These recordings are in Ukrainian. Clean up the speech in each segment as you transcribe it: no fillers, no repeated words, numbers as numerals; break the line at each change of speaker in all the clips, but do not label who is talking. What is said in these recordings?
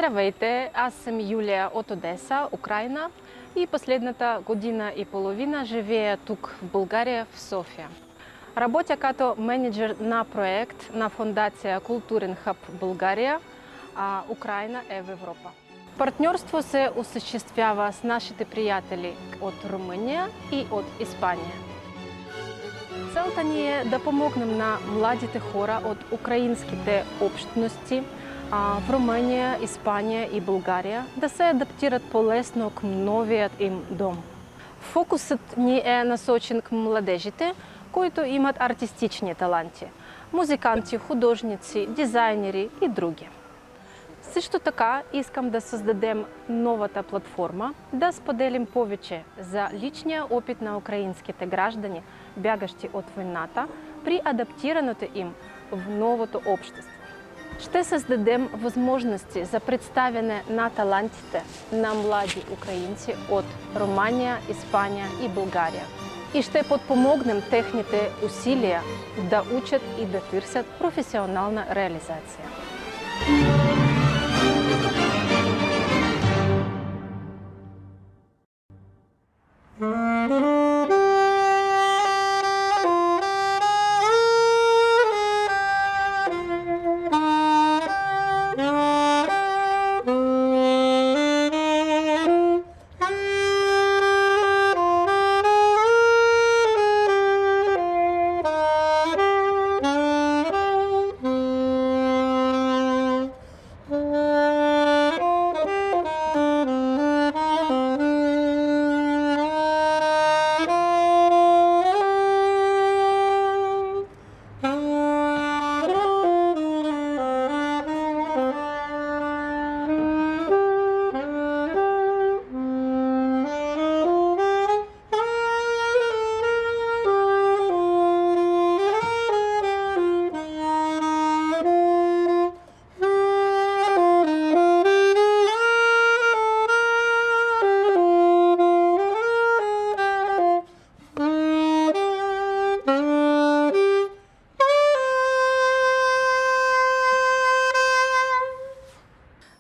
Здравейте, аз съм Юлия от Одеса, Украина и последната година и половина живея тук в България, в София. Работя като менеджер на проект на Фондация Културен хъб България, а Украина е в Европа. Партньорство се осъществява с нашите приятели от Румъния и от Испания. Целта ни е да помогнем на младите хора от украинските общности в Румъния, Испания и България да се адаптират по-лесно към новият им дом. Фокусът ни е насочен към младежите, които имат артистични таланти – музиканти, художници, дизайнери и други. Също така искам да създадем новата платформа, да споделим повече за личния опит на украинските граждани, бягащи от войната, при адаптирането им в новото общество. Ще създадем възможности за представяне на талантите на млади украинци от Румъния, Испания и България. И ще подпомогнем техните усилия да учат и да търсят професионална реализация.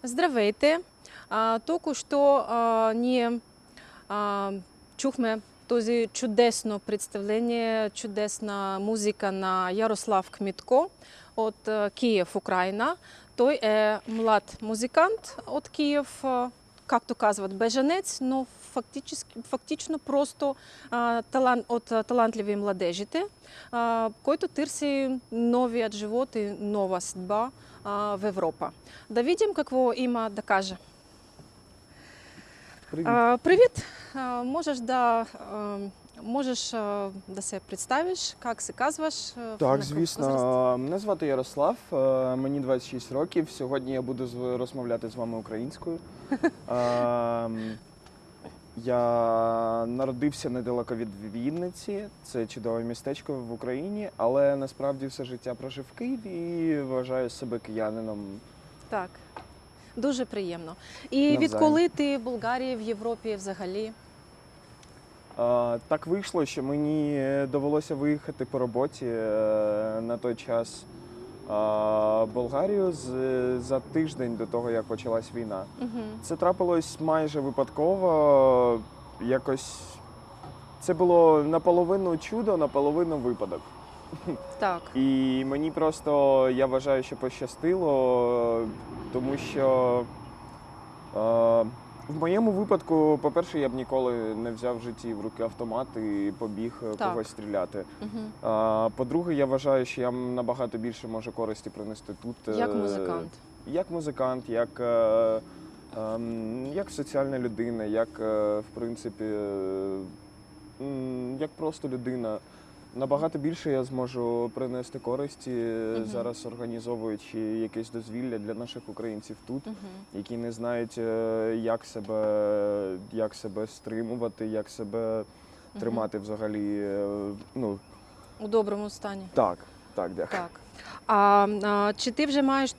Здравейте! Току-що ние чухме този чудесно представление, чудесна музика на Ярослав Кмитко от Киев, Украина. Той е млад музикант от Киев, както казват, бежанец, но фактично просто от талантливи младежите, който търси новият живот и нова съдба в Европа. Да видим какво има да каже.
Привіт.
Привіт! Можеш да се представиш, як се казваш?
Так, звісно. Мене звати Ярослав, мені 26 років. Сьогодні я буду розмовляти з вами українською. Я народився недалеко від Вінниці, це чудове містечко в Україні, але насправді все життя прожив в Києві і вважаю себе киянином.
Так, дуже приємно. І
Навзаєм.
відколи ти в Болгарії, в Європі взагалі?
Так вийшло, що мені довелося виїхати по роботі на той час в Болгарію за тиждень до того, як почалась війна.
Угу.
Це трапилось майже випадково, якось це було наполовину чудо, наполовину випадок.
Так.
І мені просто, я вважаю, що пощастило, тому що в моєму випадку, по-перше, я б ніколи не взяв в житті в руки автомат і побіг когось стріляти.
Угу.
По-друге, я вважаю, що я набагато більше можу користі принести тут.
Як музикант?
Як музикант, як соціальна людина, як, в принципі, як просто людина. Набагато більше я зможу принести користі, зараз організовуючи якесь дозвілля для наших українців тут, які не знають, як себе стримувати, як себе тримати взагалі.
У доброму стані.
Так, дякую.
Так. Чи ти вже маєш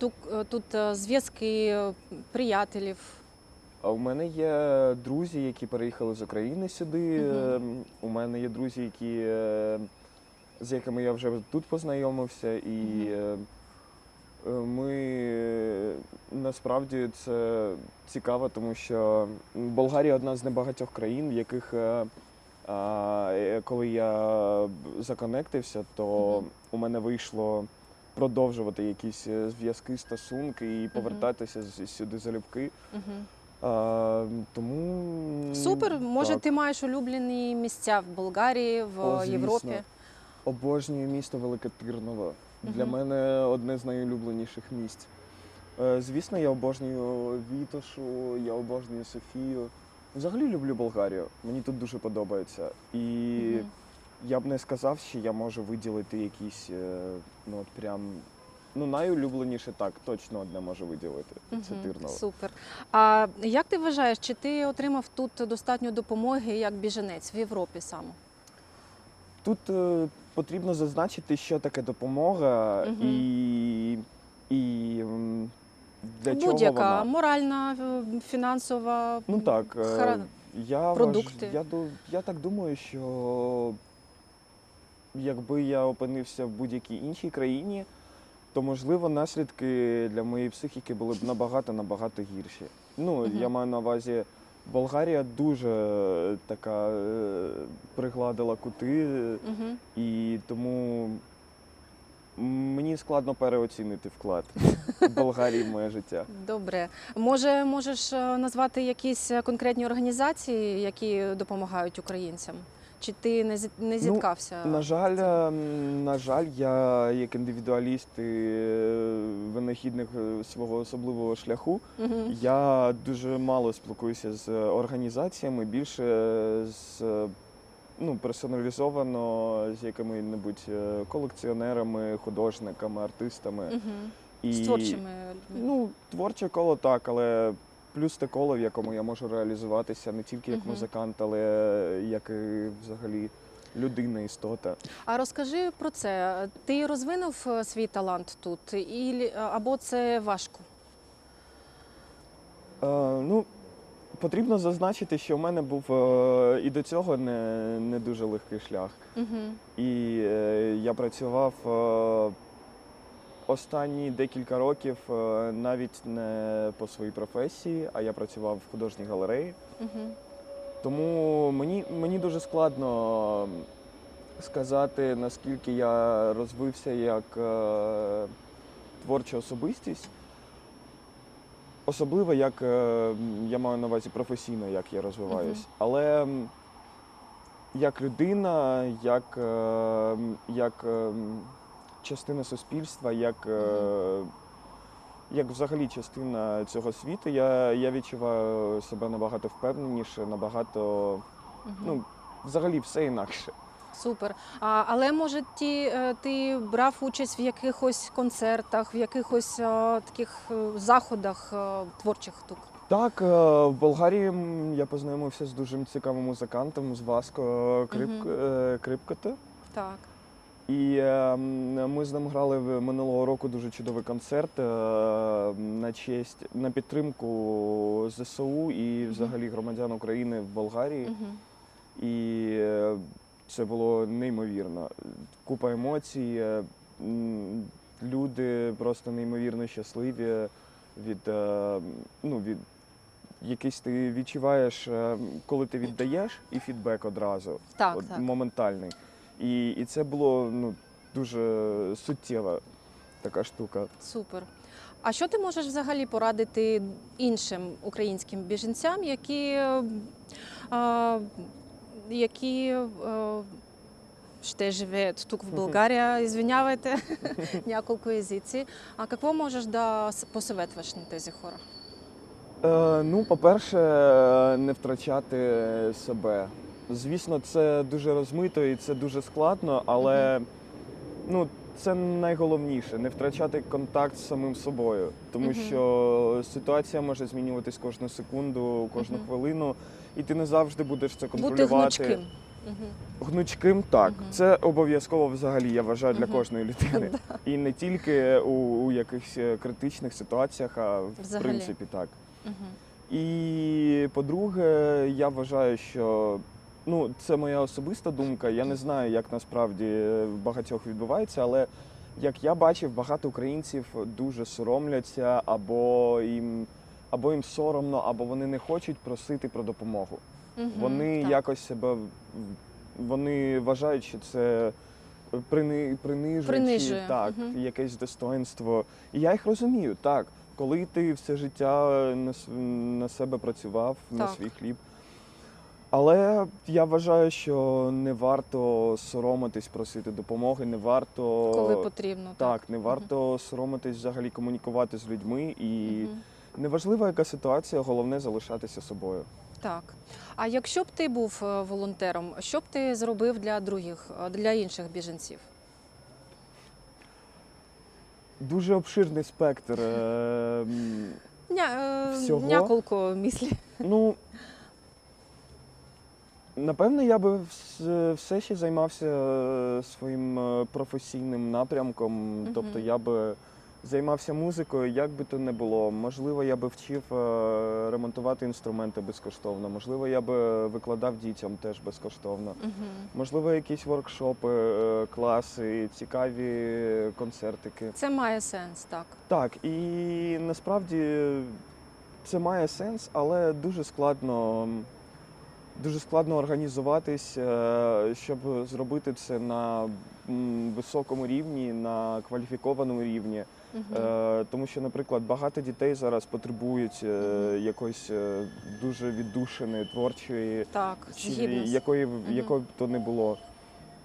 тут зв'язки, приятелів?
У мене є друзі, які переїхали з України сюди. У мене є друзі, з якими я вже тут познайомився. І Насправді це цікаво, тому що Болгарія одна з небагатьох країн, в яких коли я законектився, то
Мгм.
у мене вийшло продовжувати якісь зв'язки, стосунки і повертатися сюди залюбки.
Мгм.
Тому
Супер. Може,
так.
ти маєш улюблені місця в Болгарії, в
О, звісно.
Європі?
Обожнюю місто Велике Тирново. Для
Мгм.
мене одне з найулюбленіших місць. Звісно, я обожнюю Вітошу, я обожнюю Софію. Взагалі люблю Болгарію. Мені тут дуже подобається. І
Мгм.
я б не сказав, що я можу виділити якісь, ну от прям, ну найулюбленіше так, точно одне можу виділити. Це
Мгм.
Тирново.
Супер. А як ти вважаєш, чи ти отримав тут достатньо допомоги як біженець в Європі саме?
Тут потрібно зазначити, що таке допомога
Мгм.
і для чого
Будь-яка
вона.
моральна, фінансова,
Ну так,
продукти.
я так думаю, що якби я опинився в будь-якій іншій країні, то можливо наслідки для моєї психіки були б набагато гірші. Ну,
Мгм.
я маю на увазі, Болгарія дуже така пригладила кути,
Мгм.
і тому мені складно переоцінити вклад Болгарії в моє життя.
Добре. Може, можеш назвати якісь конкретні організації, які допомагають українцям? Чи ти не зіткався?
На жаль, я як індивідуаліст і винахідник свого особливого шляху,
Мгм.
я дуже мало спілкуюся з організаціями, більше з персоналізовано з якими-небудь колекціонерами, художниками, артистами.
Мгм.
І,
З творчими людьми.
ну, творче коло так, але плюс те коло, в якому я можу реалізуватися не тільки як
Мгм.
музикант, але як і взагалі людина, істота.
А розкажи про це. Ти розвинув свій талант тут, або це важко?
Ну, потрібно зазначити, що в мене був і до цього не дуже легкий шлях.
Угу.
І я працював останні декілька років навіть не по своїй професії, а я працював в художній галереї.
Угу.
Тому мені дуже складно сказати, наскільки я розвився як творча особистість. Особливо, як я маю на увазі професійно, як я розвиваюсь. Але як людина, як частина суспільства, як взагалі частина цього світу, я відчуваю себе набагато впевненіше, набагато, ну, взагалі все інакше.
Супер. Але може ти брав участь в якихось концертах, в якихось таких заходах творчих тут?
Так, в Болгарії я познайомився з дуже цікавим музикантом з Васко Крипкото.
Так.
І ми з ним грали минулого року дуже чудовий концерт на підтримку ЗСУ і взагалі громадян України в Болгарії.
Угу.
І це було неймовірно. Купа емоцій, люди просто неймовірно щасливі від якийсь ти відчуваєш, коли ти віддаєш, і фідбек одразу,
Так,
от,
так.
моментальний. І це було дуже суттєва така штука.
Супер. А що ти можеш взагалі порадити іншим українським біженцям, які ще живеют тук в Болгарии? Извинявайте, няколко езици. А какво можеш да посоветваш на тези хора?
По-перше, не втрачати себе. Звісно, це дуже розмито і це дуже складно, але це найголовніше – не втрачати контакт з самим собою. Тому що ситуація може змінюватись кожну секунду, кожну хвилину, і ти не завжди будеш це контролювати.
Бути гнучким.
Гнучким – так. Це обов'язково взагалі, я вважаю, для кожної людини. І не тільки у якихось критичних ситуаціях, а в
Взагалі.
принципі так. І, по-друге, я вважаю, що це моя особиста думка. Я не знаю, як насправді в багатьох відбувається, але як я бачив, багато українців дуже соромляться, або їм соромно, або вони не хочуть просити про допомогу. Вони
так.
якось себе вони вважають, що це принижує,
Принижує.
так, якесь достоинство. І я їх розумію, так. Коли ти все життя на себе працював, на
Так.
свій хліб. Але я вважаю, що не варто соромитись просити допомоги, не варто
Коли потрібно.
так, не варто соромитись взагалі комунікувати з людьми. І неважливо, яка ситуація, головне залишатися собою.
Так. А якщо б ти був волонтером, що б ти зробив для інших біженців?
Дуже обширний спектр. Всього?
Няколко мислі.
Ну, напевно, я би все ще займався своїм професійним напрямком. Тобто я би займався музикою, як би то не було. Можливо, я би вчив ремонтувати інструменти безкоштовно. Можливо, я би викладав дітям теж безкоштовно. Можливо, якісь воркшопи, класи, цікаві концертики.
Це має сенс, так.
Так, і насправді це має сенс, але дуже складно організуватись, щоб зробити це на високому рівні, на кваліфікованому рівні. Тому що, наприклад, багато дітей зараз потребують якоїсь дуже віддушеної, творчої,
Так,
чи
згідно.
якої б то не було.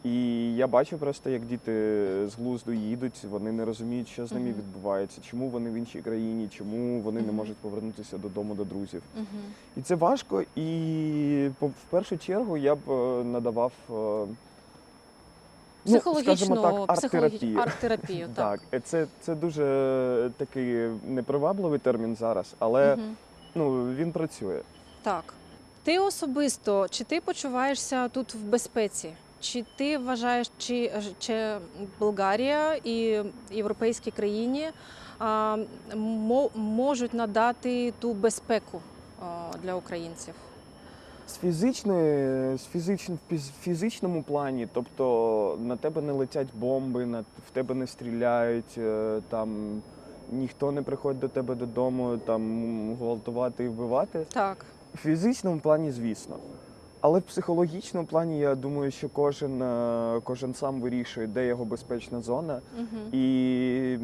І я бачу просто, як діти з глузду їдуть, вони не розуміють, що з ними відбувається, чому вони в іншій країні, чому вони не можуть повернутися додому до друзів. І це важко, і в першу чергу я б надавав скажімо так, арт-терапію.
Арт-терапію, так.
Так, це дуже такий непривабливий термін зараз, але він працює.
Так. Ти особисто, чи ти почуваєшся тут в безпеці? Чи ти вважаєш, чи Болгарія і європейські країни можуть надати ту безпеку для українців?
В фізичному плані, тобто на тебе не летять бомби, в тебе не стріляють, там ніхто не приходить до тебе додому, там гвалтувати і вбивати.
Так.
В фізичному плані, звісно. Але в психологічному плані, я думаю, що кожен сам вирішує, де його безпечна зона. І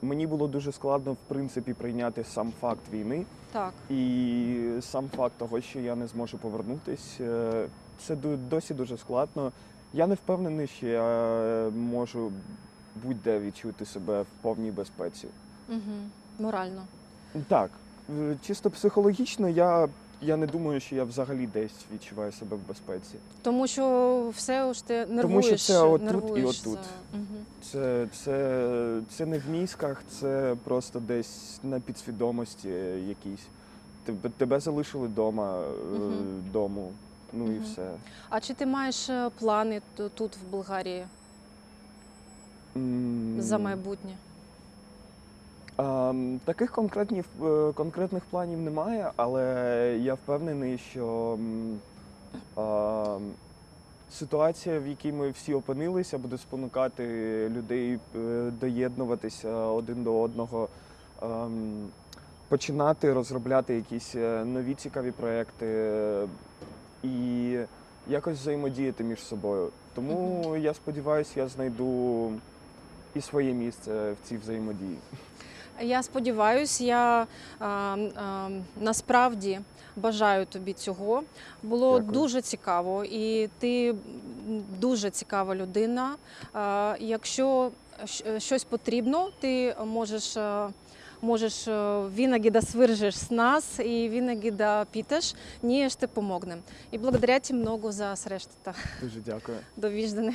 мені було дуже складно, в принципі, прийняти сам факт війни.
Так.
І сам факт того, що я не зможу повернутись, це досі дуже складно. Я не впевнений, що я можу будь-де відчути себе в повній безпеці.
Морально.
Так, чисто психологічно я не думаю, що я взагалі десь відчуваю себе в безпеці.
Тому що все ж ти нервуєш.
Тому що це отут і
нервуєш
отут. Це не в мізках, це просто десь на підсвідомості якійсь. Тебе залишили дому, і все.
А чи ти маєш плани тут, в Болгарії, за майбутнє?
Таких конкретних планів немає, але я впевнений, що ситуація, в якій ми всі опинилися, буде спонукати людей доєднуватися один до одного, починати розробляти якісь нові цікаві проекти і якось взаємодіяти між собою. Тому я сподіваюся, я знайду і своє місце в цій взаємодії.
Я сподіваюся, я насправді бажаю тобі цього. Було
Дякую.
дуже цікаво, і ти дуже цікава людина. Якщо щось потрібно, ти можеш винаги да свържеш с нас и винаги да питаш, ние ще помогнем. И благодаря ти много за срещата.
Дуже дякую.
Довиждане.